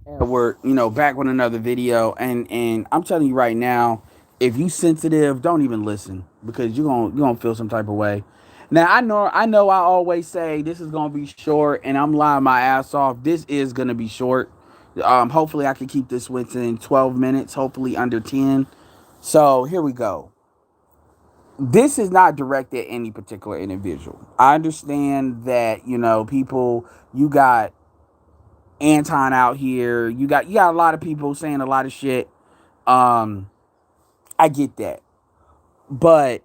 Edward, back with another video, and I'm telling you right now, if you sensitive, don't even listen because you're gonna feel some type of way. Now I know I always say this is gonna be short, and I'm lying my ass off. This is gonna be short. Hopefully I can keep this within 12 minutes. Hopefully under 10. So here we go. This is not directed at any particular individual. I understand that people. You got Anton out here. You got a lot of people saying a lot of shit. Um, I get that, but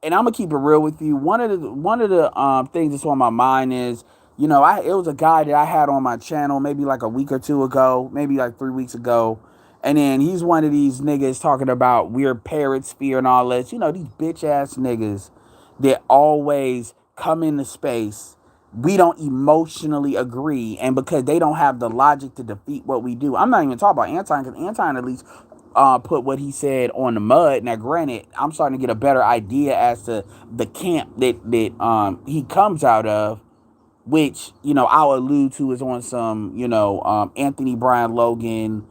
and I'm gonna keep it real with you. One of the things that's on my mind is it was a guy that I had on my channel maybe like a week or two ago, maybe like 3 weeks ago, and then he's one of these niggas talking about weird parrot sphere and all this. These bitch ass niggas that always come into space. We don't emotionally agree, and because they don't have the logic to defeat what we do. I'm not even talking about Anton, because Anton at least put what he said on the mud. Now, granted, I'm starting to get a better idea as to the camp that he comes out of, which I'll allude to is on some Anthony Brian Logan,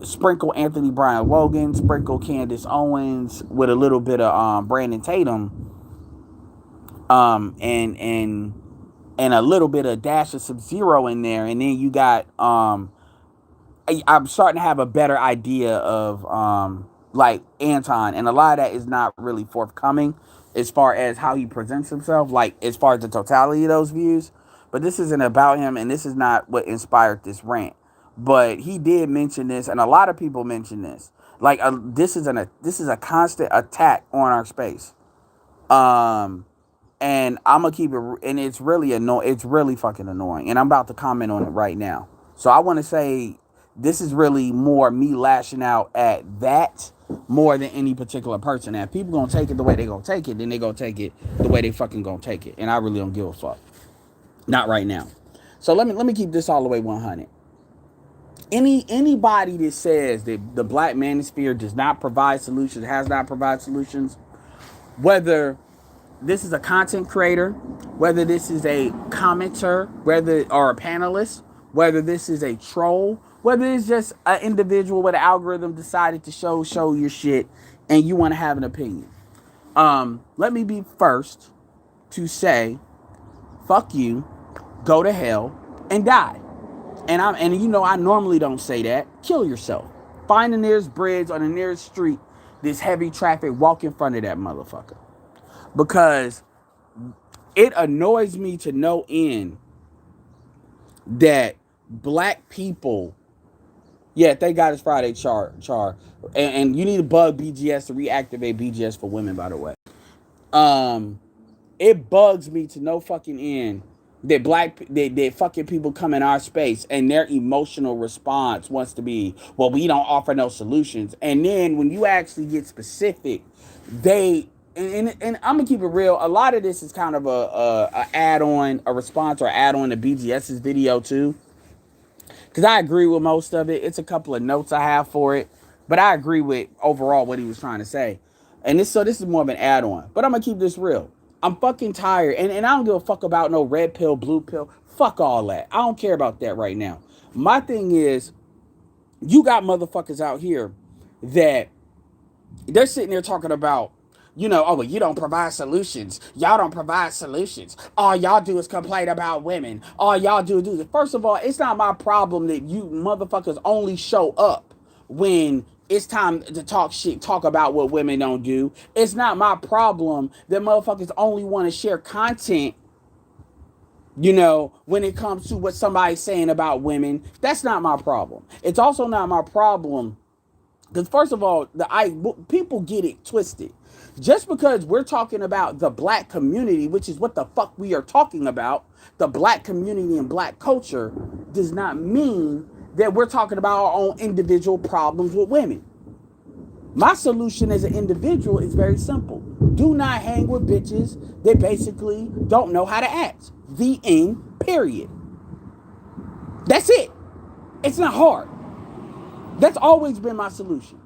sprinkle Anthony Brian Logan, sprinkle Candace Owens with a little bit of Brandon Tatum, and a little bit of dash of Sub-Zero in there, and then you got I'm starting to have a better idea of like Anton, and a lot of that is not really forthcoming as far as how he presents himself, like as far as the totality of those views. But this isn't about him, and this is not what inspired this rant. But he did mention this, and a lot of people mention this. Like this is a constant attack on our space. Um, and I'm gonna keep it, and it's really annoying. It's really fucking annoying, and I'm about to comment on it right now. So I want to say this is really more me lashing out at that more than any particular person. Now, if people gonna take it the way they gonna take it, then they gonna take it the way they fucking gonna take it, and I really don't give a fuck. Not right now. So let me keep this all the way 100. Anybody that says that the black manosphere does not provide solutions, has not provided solutions, whether this is a content creator, whether this is a commenter, whether or a panelist, whether this is a troll, whether it's just an individual with an algorithm decided to show your shit and you want to have an opinion. Let me be first to say, fuck you, go to hell, and die. And I normally don't say that. Kill yourself. Find the nearest bridge on the nearest street. This heavy traffic. Walk in front of that motherfucker. Because it annoys me to no end that black people, yeah, thank God it's Friday, Char. And you need to bug BGS to reactivate BGS for women, by the way. Um, it bugs me to no fucking end that that fucking people come in our space and their emotional response wants to be, well, we don't offer no solutions. And then when you actually get specific, they and I'm gonna keep it real. A lot of this is kind of a add on, a response or add on to BGS's video too, because I agree with most of it. It's a couple of notes I have for it, but I agree with overall what he was trying to say. And this is more of an add on. But I'm gonna keep this real. I'm fucking tired, and I don't give a fuck about no red pill, blue pill. Fuck all that. I don't care about that right now. My thing is, you got motherfuckers out here that they're sitting there talking about, oh, well, you don't provide solutions. Y'all don't provide solutions. All y'all do is complain about women. All y'all do is do this. First of all, it's not my problem that you motherfuckers only show up when it's time to talk shit, talk about what women don't do. It's not my problem that motherfuckers only want to share content, when it comes to what somebody's saying about women. That's not my problem. It's also not my problem because first of all, people get it twisted. Just because we're talking about the black community, which is what the fuck we are talking about, the black community and black culture, does not mean that we're talking about our own individual problems with women. My solution as an individual is very simple. Do not hang with bitches that basically don't know how to act. The end, period. That's it. It's not hard. That's always been my solution.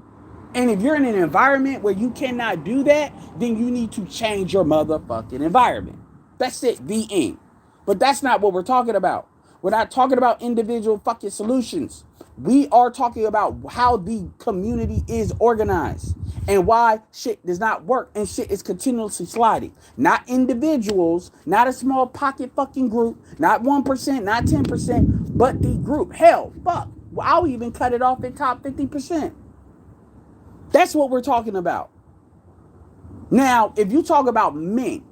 And if you're in an environment where you cannot do that, then you need to change your motherfucking environment. That's it, the end. But that's not what we're talking about. We're not talking about individual fucking solutions. We are talking about how the community is organized and why shit does not work and shit is continuously sliding. Not individuals, not a small pocket fucking group, not 1%, not 10%, but the group. Hell, fuck. I'll even cut it off at top 50%. That's what we're talking about. Now, if you talk about men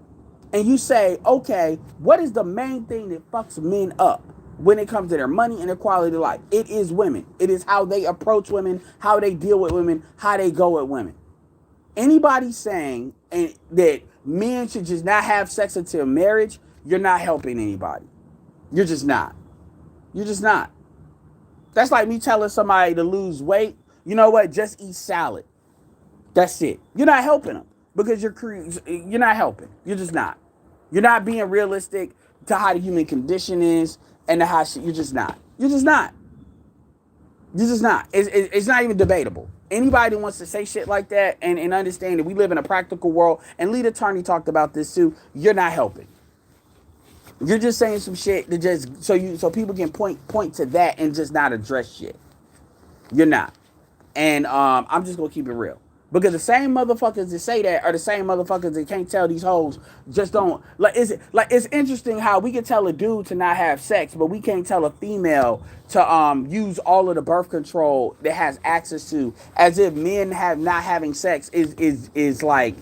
and you say, okay, what is the main thing that fucks men up when it comes to their money and their quality of life? It is women. It is how they approach women, how they deal with women, how they go with women. Anybody saying that men should just not have sex until marriage, you're not helping anybody. You're just not. You're just not. That's like me telling somebody to lose weight. You know what? Just eat salad. That's it. You're not helping them because you're not helping. You're just not. You're not being realistic to how the human condition is and to how you're just not. You're just not. You're just not. It's not even debatable. Anybody who wants to say shit like that and understand that we live in a practical world, and Lee Attorney talked about this too, you're not helping. You're just saying some shit that just so people can point to that and just not address shit. You're not. And I'm just gonna keep it real. Because the same motherfuckers that say that are the same motherfuckers that can't tell these hoes just don't it's interesting how we can tell a dude to not have sex, but we can't tell a female to use all of the birth control that has access to, as if men have not having sex is like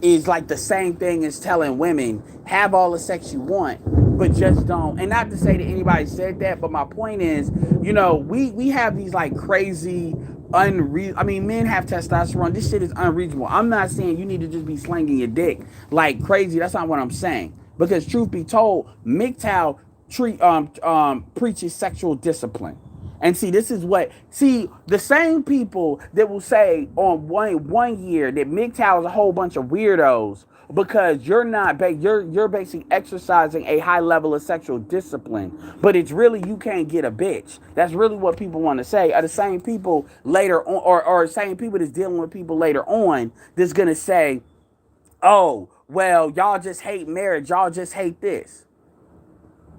the same thing as telling women have all the sex you want but just don't. And not to say that anybody said that, but my point is, we have these like crazy men have testosterone. This shit is unreasonable. I'm not saying you need to just be slinging your dick like crazy. That's not what I'm saying. Because truth be told, MGTOW preaches sexual discipline. And the same people that will say on one year that MGTOW is a whole bunch of weirdos because you're basically exercising a high level of sexual discipline, but it's really you can't get a bitch. That's really what people want to say. Are the same people later on, or same people that's dealing with people later on that's gonna say, oh, well, y'all just hate marriage, y'all just hate this.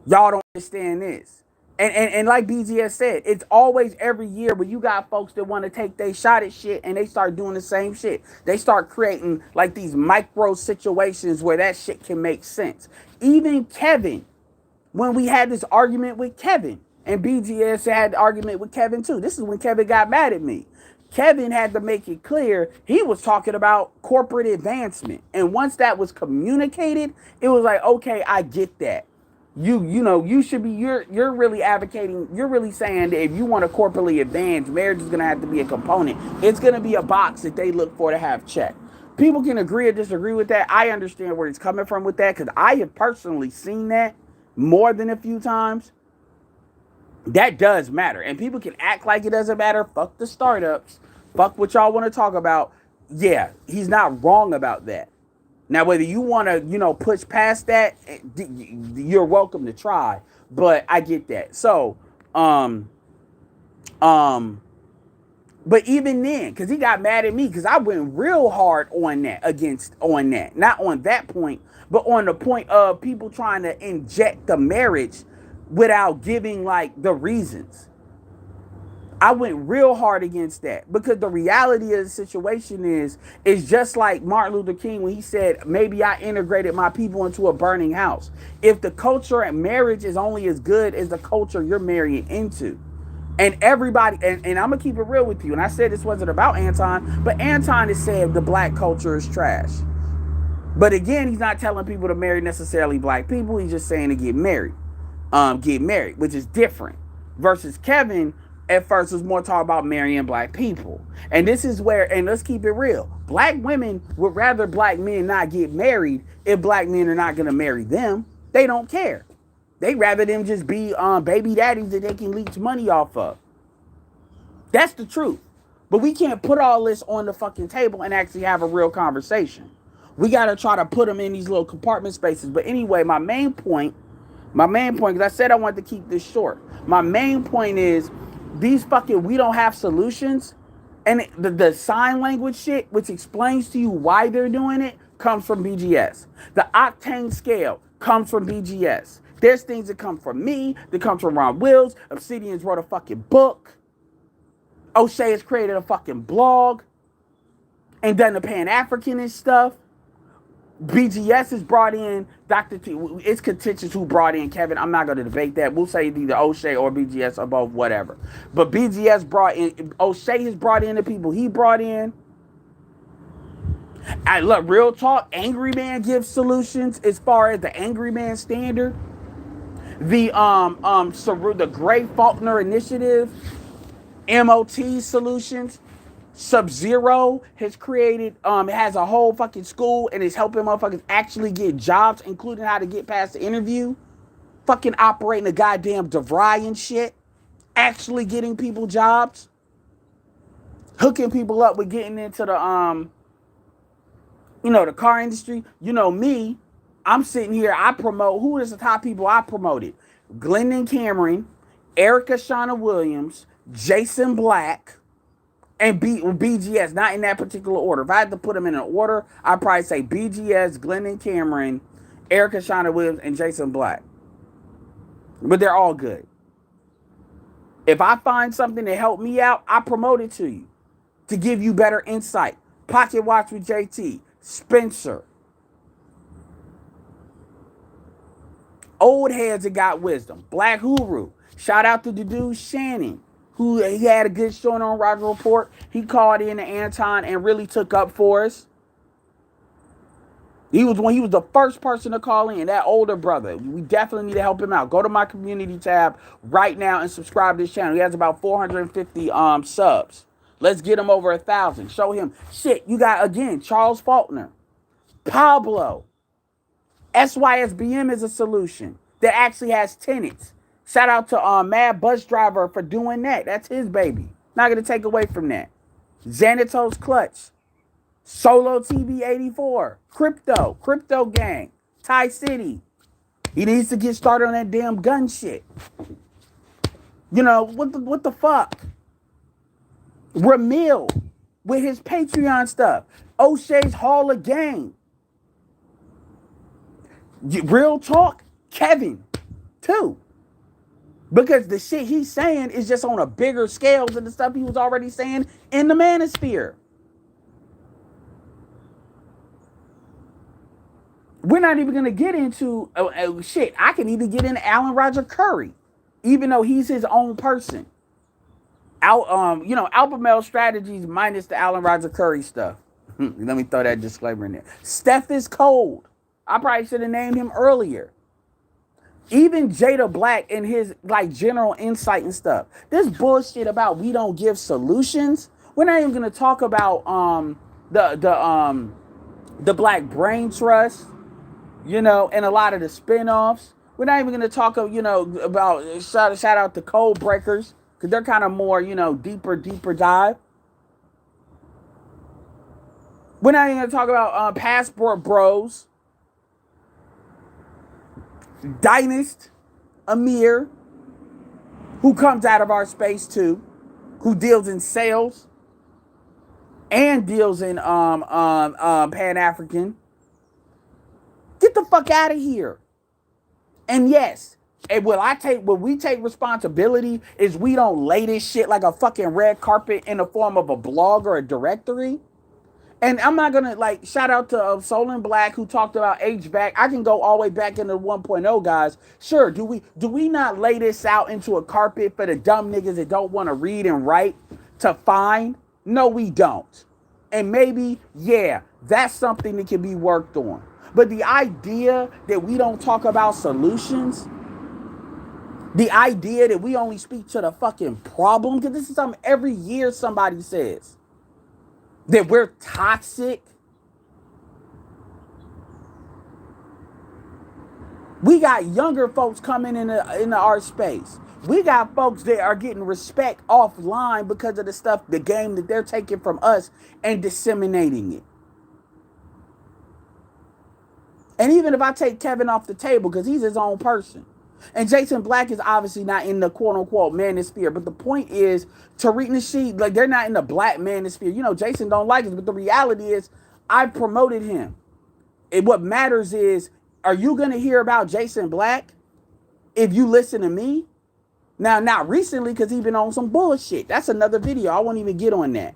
Y'all don't understand this. And like BGS said, it's always every year when you got folks that want to take their shot at shit and they start doing the same shit. They start creating like these micro situations where that shit can make sense. Even Kevin, when we had this argument with Kevin, and BGS had the argument with Kevin too. This is when Kevin got mad at me. Kevin had to make it clear he was talking about corporate advancement. And once that was communicated, it was like, okay, I get that. You should be, you're really advocating, you're really saying that if you want to corporately advance, marriage is going to have to be a component. It's going to be a box that they look for to have checked. People can agree or disagree with that. I understand where it's coming from with that because I have personally seen that more than a few times. That does matter. And people can act like it doesn't matter. Fuck the startups. Fuck what y'all want to talk about. Yeah, he's not wrong about that. Now, whether you want to, push past that, you're welcome to try. But I get that. So, but even then, because he got mad at me, because I went real hard on that. Not on that point, but on the point of people trying to inject the marriage without giving, like, the reasons. I went real hard against that because the reality of the situation is just like Martin Luther King when he said, maybe I integrated my people into a burning house. If the culture at marriage is only as good as the culture you're marrying into, and everybody, and I'm going to keep it real with you, and I said this wasn't about Anton, but Anton has said the black culture is trash. But again, he's not telling people to marry necessarily black people. He's just saying to get married, which is different. Versus Kevin, at first was more talk about marrying black people. And this is where, and let's keep it real, black women would rather black men not get married if black men are not going to marry them. They don't care. They rather them just be baby daddies that they can leech money off of. That's the truth. But we can't put all this on the fucking table and actually have a real conversation. We got to try to put them in these little compartment spaces. But anyway, my main point, because I said I wanted to keep this short. My main point is, these fucking we don't have solutions, and the sign language shit, which explains to you why they're doing it, comes from BGS. The octane scale comes from BGS. There's things that come from me, that comes from Ron Wills. Obsidians wrote a fucking book. O'Shea has created a fucking blog and done the Pan-Africanist stuff. BGS is brought in Dr. T. It's contentious who brought in Kevin. I'm not going to debate that. We'll say either O'Shea or BGS or both, whatever. But BGS brought in, O'Shea has brought in the people he brought in. I look, real talk, Angry Man gives solutions as far as the Angry Man standard. The Gray Faulkner Initiative, MOT solutions. Sub-Zero has created, has a whole fucking school and is helping motherfuckers actually get jobs, including how to get past the interview. Fucking operating a goddamn DeVry and shit. Actually getting people jobs. Hooking people up with getting into the, the car industry. You know me, I'm sitting here, I promote, who is the top people I promoted? Glendon Cameron, Erica Shauna Williams, Jason Black, and BGS, not in that particular order. If I had to put them in an order, I'd probably say BGS, Glendon Cameron, Erica Shauna Williams, and Jason Black. But they're all good. If I find something to help me out, I promote it to you to give you better insight. Pocket Watch with JT, Spencer. Old heads that got wisdom. Black Huru. Shout out to the dude Shannon, who he had a good showing on Roger Report. He called in to Anton and really took up for us. He was the first person to call in, that older brother. We definitely need to help him out. Go to my community tab right now and subscribe to this channel. He has about 450 subs. Let's get him over 1,000. Show him. Shit, you got, again, Charles Faulkner. Pablo. SYSBM is a solution that actually has tenants. Shout out to Mad Bus Driver for doing that. That's his baby. Not going to take away from that. Xanatos Clutch. Solo TV 84. Crypto Gang. Thai City. He needs to get started on that damn gun shit. You know, what the fuck? Ramil with his Patreon stuff. O'Shea's Hall of Game. Real talk, Kevin, too. Because the shit he's saying is just on a bigger scale than the stuff he was already saying in the manosphere. We're not even going to get into, shit, I can even get into Alan Roger Curry, even though he's his own person. Alpha Male Strategies minus the Alan Roger Curry stuff. Let me throw that disclaimer in there. Steph is cold. I probably should have named him earlier. Even Jada Black and his general insight and stuff. This bullshit about we don't give solutions. We're not even gonna talk about the Black Brain Trust, and a lot of the spinoffs. We're not even gonna talk about shout out to Code Breakers, because they're kind of more deeper dive. We're not even gonna talk about Passport Bros. Dynast, Amir, who comes out of our space too, who deals in sales and deals in Pan-African. Get the fuck out of here. And yes, what we take responsibility is we don't lay this shit like a fucking red carpet in the form of a blog or a directory. And I'm not going to, shout out to Solon Black, who talked about HVAC. I can go all the way back into 1.0, guys. Sure, do we not lay this out into a carpet for the dumb niggas that don't want to read and write to find? No, we don't. And maybe, yeah, that's something that can be worked on. But the idea that we don't talk about solutions, the idea that we only speak to the fucking problem, because this is something every year somebody says, that we're toxic. We got younger folks coming into our space. We got folks that are getting respect offline because of the game that they're taking from us and disseminating it. And even if I take Kevin off the table, because he's his own person, and Jason Black is obviously not in the quote-unquote manosphere. But the point is, Tariq Nasheed, they're not in the black manosphere. Jason don't like us, but the reality is, I promoted him. And what matters is, are you going to hear about Jason Black if you listen to me? Now, not recently, because he been on some bullshit. That's another video. I won't even get on that.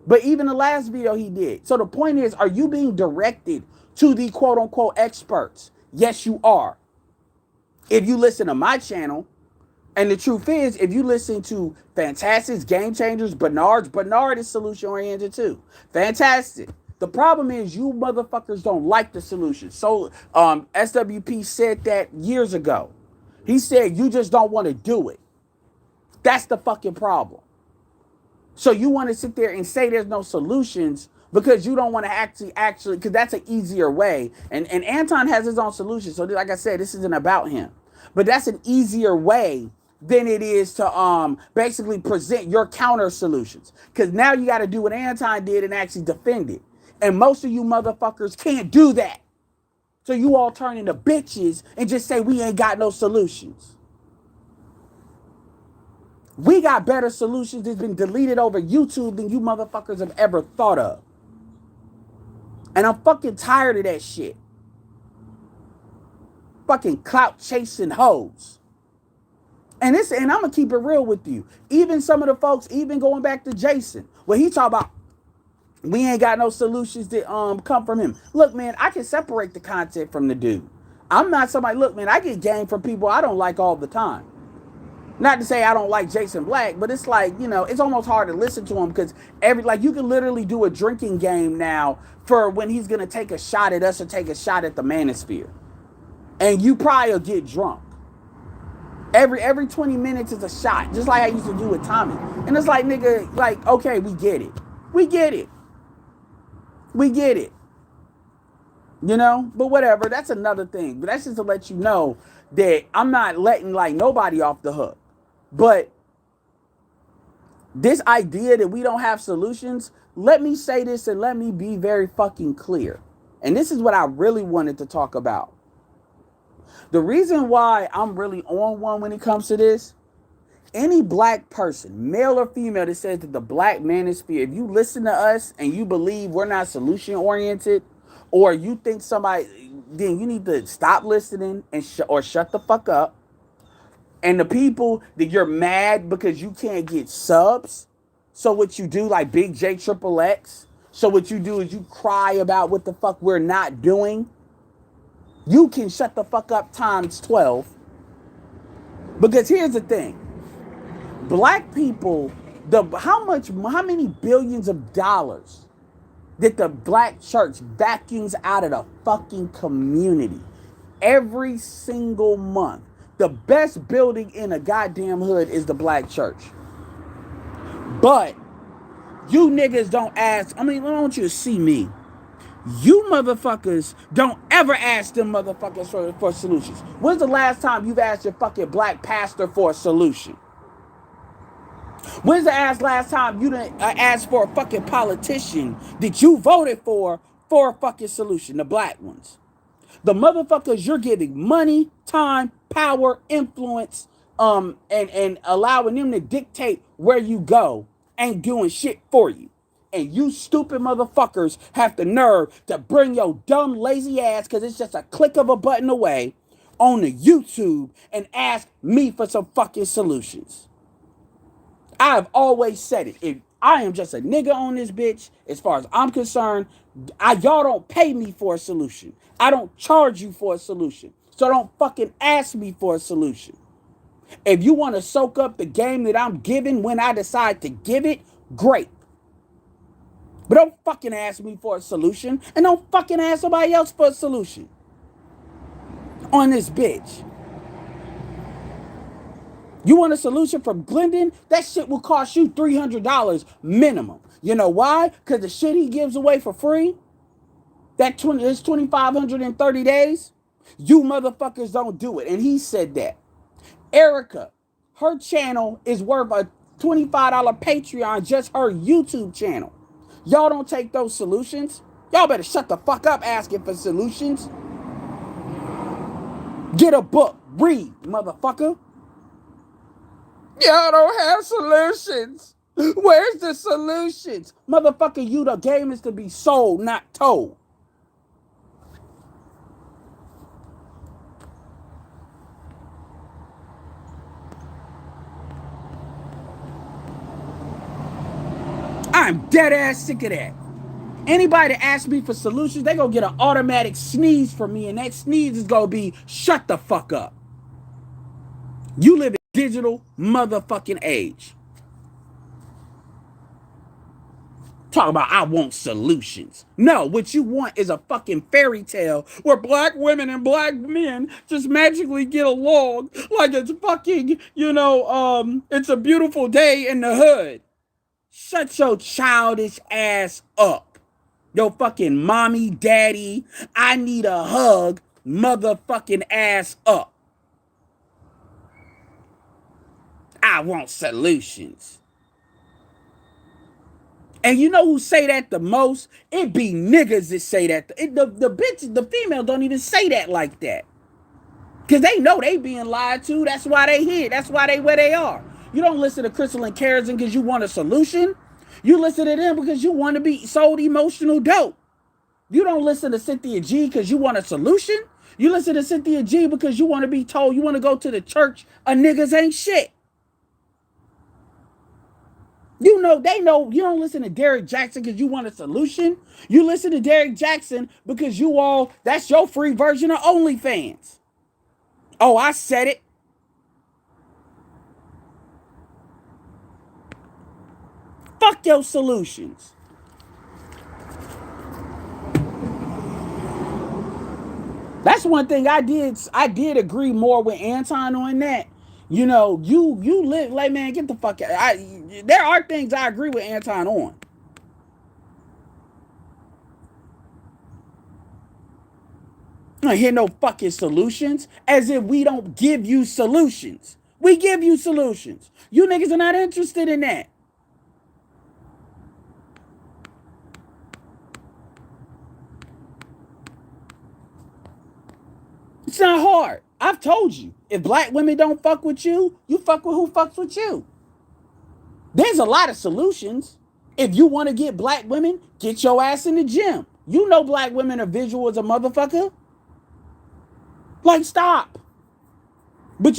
But even the last video he did. So the point is, are you being directed to the quote unquote experts? Yes, you are. If you listen to my channel, and the truth is, if you listen to Fantastics, Game Changers, Bernard is solution oriented too. Fantastic. The problem is you motherfuckers don't like the solution. So SWP said that years ago. He said you just don't want to do it. That's the fucking problem. So you want to sit there and say there's no solutions because you don't want to actually, because that's an easier way. And Anton has his own solution. So like I said, this isn't about him. But that's an easier way than it is to basically present your counter solutions. Because now you got to do what Anton did and actually defend it. And most of you motherfuckers can't do that. So you all turn into bitches and just say we ain't got no solutions. We got better solutions that's been deleted over YouTube than you motherfuckers have ever thought of. And I'm fucking tired of that shit. Fucking clout chasing hoes. And I'm gonna keep it real with you. Even some of the folks, even going back to Jason, where he talk about we ain't got no solutions that come from him. Look, man, I can separate the content from the dude. I'm not somebody, look, man, I get game from people I don't like all the time. Not to say I don't like Jason Black, but it's like, you know, it's almost hard to listen to him because you can literally do a drinking game now for when he's going to take a shot at us or take a shot at the Manosphere. And you probably will get drunk. Every 20 minutes is a shot, just like I used to do with Tommy. And it's like, nigga, like, okay, we get it. We get it. We get it. You know, but whatever, that's another thing. But that's just to let you know that I'm not letting like nobody off the hook. But this idea that we don't have solutions, let me say this and let me be very fucking clear. And this is what I really wanted to talk about. The reason why I'm really on one when it comes to this, any black person, male or female, that says that the black manosphere, if you listen to us and you believe we're not solution oriented, or you think somebody, then you need to stop listening and or shut the fuck up. And the people that you're mad because you can't get subs, so what you do, like Big J Triple X, so what you do is you cry about what the fuck we're not doing. You can shut the fuck up times 12. Because here's the thing. Black people, how many billions of dollars that the black church vacuums out of the fucking community every single month? The best building in a goddamn hood is the black church. But you niggas don't ask. I mean, I want you to see me. You motherfuckers don't ever ask them motherfuckers for solutions. When's the last time you've asked your fucking black pastor for a solution? When's the last time you didn't ask for a fucking politician that you voted for a fucking solution? The black ones. The motherfuckers you're giving money, time, power, influence, and allowing them to dictate where you go ain't doing shit for you. And you stupid motherfuckers have the nerve to bring your dumb, lazy ass, because it's just a click of a button away, on the YouTube and ask me for some fucking solutions. I've always said it. If I am just a nigga on this bitch, as far as I'm concerned, y'all don't pay me for a solution. I don't charge you for a solution. So don't fucking ask me for a solution. If you want to soak up the game that I'm giving when I decide to give it, great. But don't fucking ask me for a solution, and don't fucking ask somebody else for a solution on this bitch. You want a solution from Glendon? That shit will cost you $300 minimum. You know why? Because the shit he gives away for free, it's 2,500 in 30 days. You motherfuckers don't do it. And he said that. Erica, her channel is worth a $25 Patreon, just her YouTube channel. Y'all don't take those solutions. Y'all better shut the fuck up asking for solutions. Get a book. Read, motherfucker. Y'all don't have solutions. Where's the solutions? Motherfucker, you, the game is to be sold, not told. I'm dead ass sick of that. Anybody that asks me for solutions, they gonna get an automatic sneeze from me, and that sneeze is gonna be shut the fuck up. You live in digital motherfucking age. Talk about I want solutions. No, what you want is a fucking fairy tale where black women and black men just magically get along like it's fucking, it's a beautiful day in the hood. Shut your childish ass up. Yo fucking mommy, daddy, I need a hug, motherfucking ass up. I want solutions. And you know who say that the most? It be niggas that say that. The bitches, the female don't even say that like that. Because they know they being lied to. That's why they here. That's why they where they are. You don't listen to Crystal and Karasin because you want a solution. You listen to them because you want to be sold emotional dope. You don't listen to Cynthia G because you want a solution. You listen to Cynthia G because you want to be told you want to go to the church of niggas ain't shit. They know you don't listen to Derek Jackson because you want a solution. You listen to Derek Jackson because that's your free version of OnlyFans. Oh, I said it. Fuck your solutions. That's one thing I did agree more with Anton on that. You live like, man, get the fuck out. There are things I agree with Anton on. I don't hear no fucking solutions. As if we don't give you solutions. We give you solutions. You niggas are not interested in that. It's not hard. I've told you. If black women don't fuck with you, you fuck with who fucks with you. There's a lot of solutions. If you want to get black women, get your ass in the gym. You know black women are visual as a motherfucker. Like, stop. But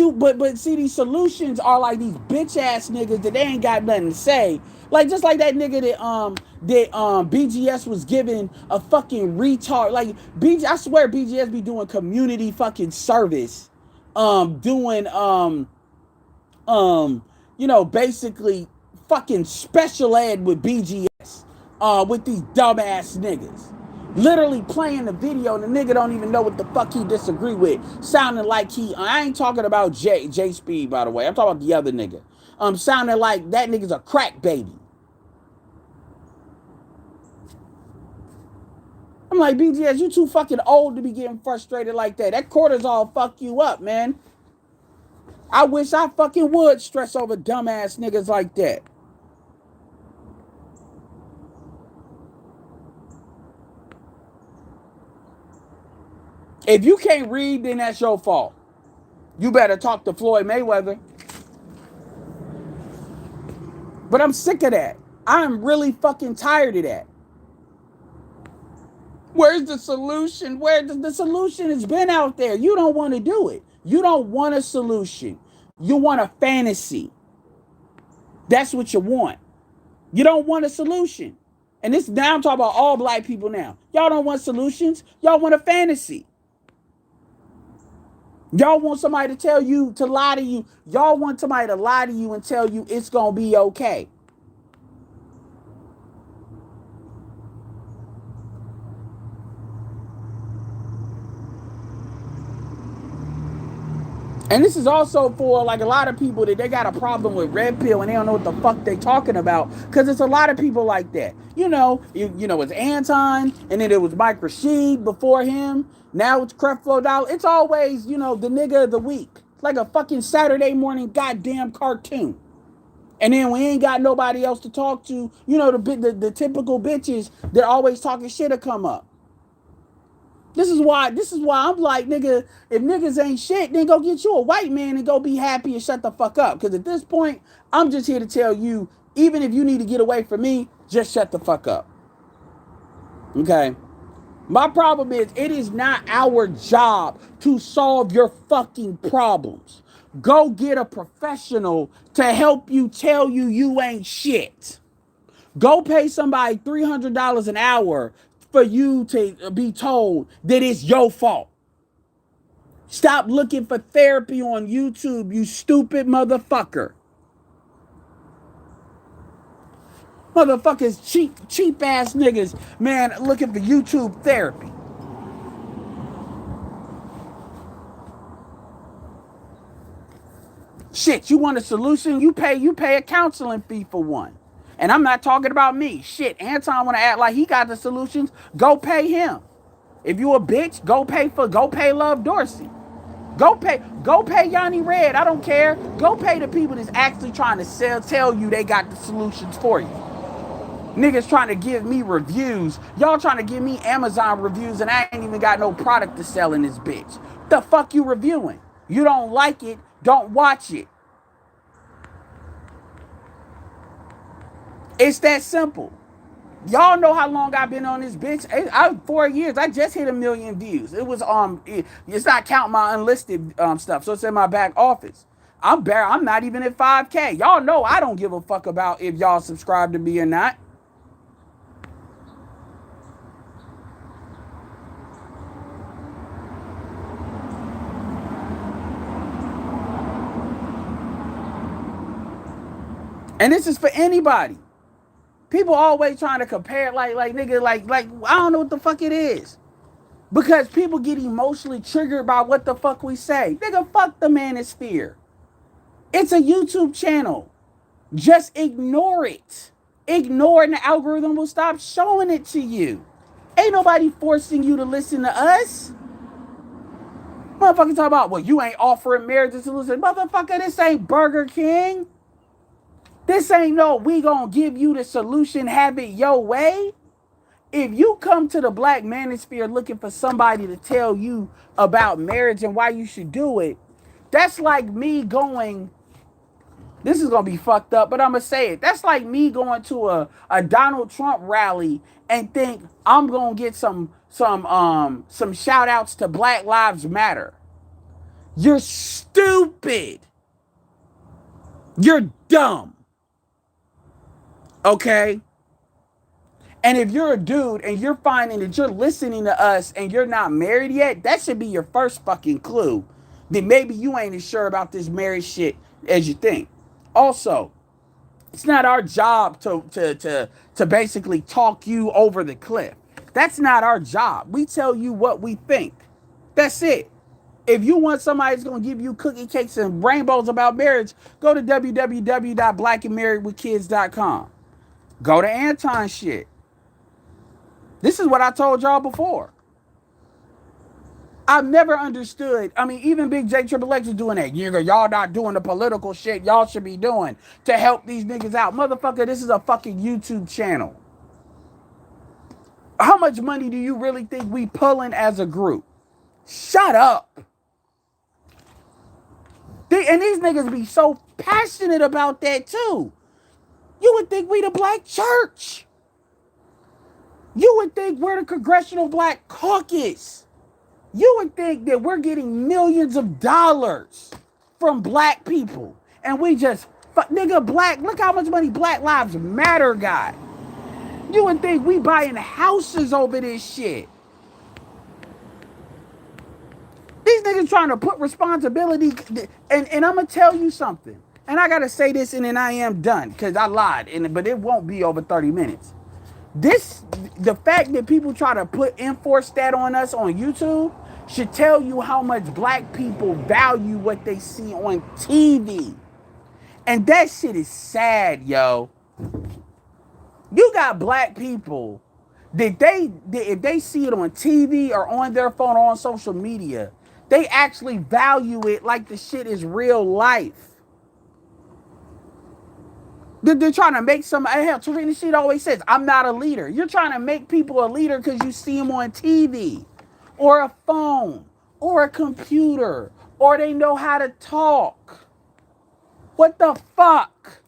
see, these solutions are like these bitch ass niggas that they ain't got nothing to say. Like, just like that nigga that BGS was giving a fucking retard. Like, I swear BGS be doing community fucking service. Doing basically fucking special ed with BGS. With these dumbass niggas. Literally playing the video and the nigga don't even know what the fuck he disagree with. Sounding like I ain't talking about J Speed, by the way. I'm talking about the other nigga. Sounding like that nigga's a crack baby. I'm like, BGS, you too fucking old to be getting frustrated like that. That cortisol fuck you up, man. I wish I fucking would stress over dumbass niggas like that. If you can't read, then that's your fault. You better talk to Floyd Mayweather. But I'm sick of that. I'm really fucking tired of that. Where's the solution? The solution has been out there. You don't want to do it. You don't want a solution. You want a fantasy. That's what you want. You don't want a solution. And this now I'm talking about all black people now. Y'all don't want solutions. Y'all want a fantasy. Y'all want somebody to lie to you. Y'all want somebody to lie to you and tell you it's going to be okay. And this is also for like a lot of people that they got a problem with red pill and they don't know what the fuck they talking about. Because it's a lot of people like that. It's Anton, and then it was Mike Rashid before him. Now it's Creflo Dollar. It's always, the nigga of the week. It's like a fucking Saturday morning goddamn cartoon. And then we ain't got nobody else to talk to. The typical bitches that always talking shit will come up. This is why I'm like, nigga, if niggas ain't shit, then go get you a white man and go be happy and shut the fuck up. Because at this point, I'm just here to tell you, even if you need to get away from me, just shut the fuck up. Okay? My problem is, it is not our job to solve your fucking problems. Go get a professional to help you tell you ain't shit. Go pay somebody $300 an hour for you to be told that it's your fault. Stop looking for therapy on YouTube, you stupid motherfucker. Motherfuckers, cheap ass niggas, man, looking for YouTube therapy. Shit, you want a solution? You pay a counseling fee for one. And I'm not talking about me. Shit, Anton wanna act like he got the solutions. Go pay him. If you a bitch, go pay Love Dorsey. Go pay Yanni Red. I don't care. Go pay the people that's actually trying to tell you they got the solutions for you. Niggas trying to give me reviews. Y'all trying to give me Amazon reviews and I ain't even got no product to sell in this bitch. The fuck you reviewing? You don't like it, don't watch it. It's that simple. Y'all know how long I've been on this bitch. 4 years. I just hit 1,000,000 views. It was it's not counting my unlisted stuff, so it's in my back office. I'm not even at 5K. Y'all know I don't give a fuck about if y'all subscribe to me or not. And this is for anybody. People always trying to compare, like nigga, like I don't know what the fuck it is. Because people get emotionally triggered by what the fuck we say. Nigga, fuck the manosphere. It's a YouTube channel. Just ignore it. Ignore it and the algorithm will stop showing it to you. Ain't nobody forcing you to listen to us. Motherfucker talk about, well, you ain't offering marriage solution. Motherfucker, this ain't Burger King. This ain't no, we gonna give you the solution, have it your way. If you come to the Black Manosphere looking for somebody to tell you about marriage and why you should do it, that's like me going, this is gonna be fucked up, but I'm gonna say it. That's like me going to a Donald Trump rally and think I'm gonna get some shout outs to Black Lives Matter. You're stupid. You're dumb. Okay? And if you're a dude and you're finding that you're listening to us and you're not married yet, that should be your first fucking clue that maybe you ain't as sure about this marriage shit as you think. Also, it's not our job to basically talk you over the cliff. That's not our job. We tell you what we think. That's it. If you want somebody that's going to give you cookie cakes and rainbows about marriage, go to www.blackandmarriedwithkids.com. Go to Anton shit. This is what I told y'all before. I've never understood. I mean, even Big J Triple X is doing that. Y'all not doing the political shit y'all should be doing to help these niggas out. Motherfucker, this is a fucking YouTube channel. How much money do you really think we pulling as a group? Shut up. And these niggas be so passionate about that too. You would think we the Black Church. You would think we're the Congressional Black Caucus. You would think that we're getting millions of dollars from black people. And we just, nigga, black, look how much money Black Lives Matter got. You would think we buying houses over this shit. These niggas trying to put responsibility, and I'm going to tell you something. And I got to say this and then I am done because I lied, but it won't be over 30 minutes. The fact that people try to enforce that on us on YouTube should tell you how much black people value what they see on TV. And that shit is sad, yo. You got black people that if they see it on TV or on their phone or on social media, they actually value it like the shit is real life. They're trying to make hell, Tarina Sheet always says, I'm not a leader. You're trying to make people a leader because you see them on TV or a phone or a computer or they know how to talk. What the fuck?